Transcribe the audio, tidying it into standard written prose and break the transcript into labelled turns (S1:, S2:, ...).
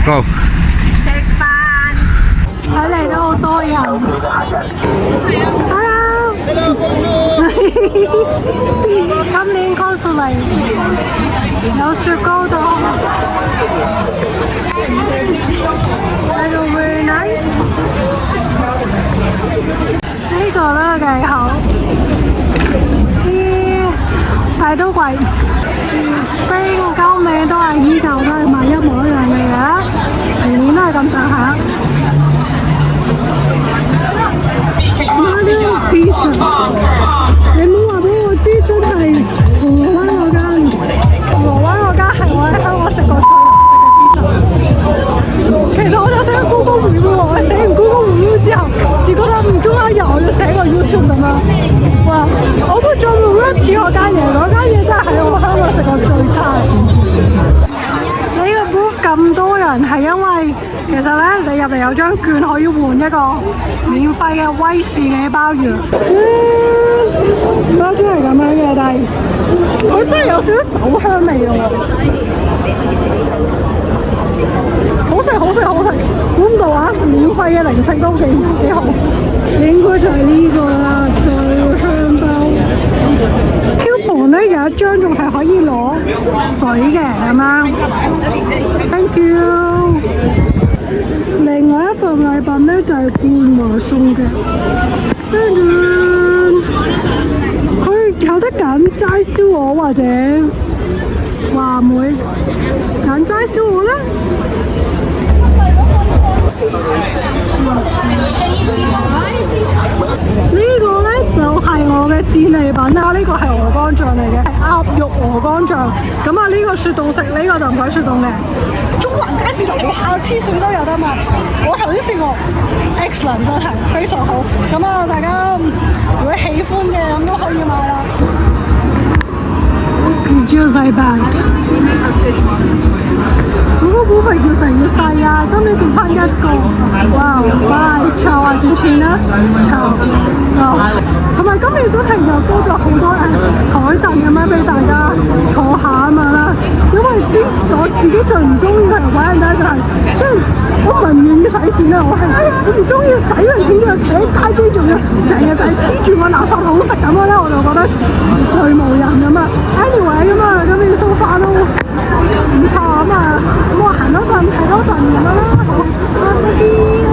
S1: Go。
S2: 食飯，睇嚟都好多人。Hello，今年 cosplay 有雪糕檔，睇到 very nice。呢個都幾好，啲但係都貴。Spring 鳩尾都係依舊都係賣一模一樣嘅嘢，明年都係咁上下。Mario Pizza， 你唔好話俾我知真係銅鑼灣嗰間，銅鑼灣嗰間係我喺香港食過最難食嘅 pizza。其實我就寫 Google review 喎，我寫完 Google review 之後，自覺得唔中意油，我要寫個 YouTube 咁樣。哇！我都做 review 一次嗰間嘢，嗰間嘢真係喺我香港食過最差嘅。呢個 booth 咁多人係因為其實咧，你入嚟有張券可以換一個免費嘅威士忌鮑魚。包裝係咁樣嘅，但係佢真係有少少酒香味嘅喎。好食好食好食，估唔到啊！免費嘅零食都幾好。應該就係呢個啦，最香包。Coupon 咧有一張仲係可以攞水嘅咁樣。Thank you。另外一份禮品咧就係冠華送嘅。跟住佢有得揀齋燒鵝或者話梅，揀齋燒鵝啦。呢個呢就係我嘅戰利品啦，呢個係鵝肝醬嚟嘅，係鴨肉鵝肝醬。咁啊呢個雪凍食，呢個就唔使雪凍嘅。中環街市樓下黐水都有得賣，我頭先試過 ，excellent 真係非常好。咁啊大家如果喜歡嘅咁都可以買啦。Just like that。嗰個股份越嚟越細啊！今年剩翻一個，哇！拜坐啊，幾錢啊？坐，同埋今年真係又多咗好多台凳咁樣俾大家坐下咁樣啦。因為我自己最唔中意嘅位咧就係，即係我唔願意使錢啊！我唔中意使完錢之後企街邊，仲要成日就係黐住個垃圾好食咁樣咧，我就覺得最無人咁啊。Anyway 咁啊，今年收花都唔錯咁啊，咁我行多陣睇多陣咁樣啦，好，再見。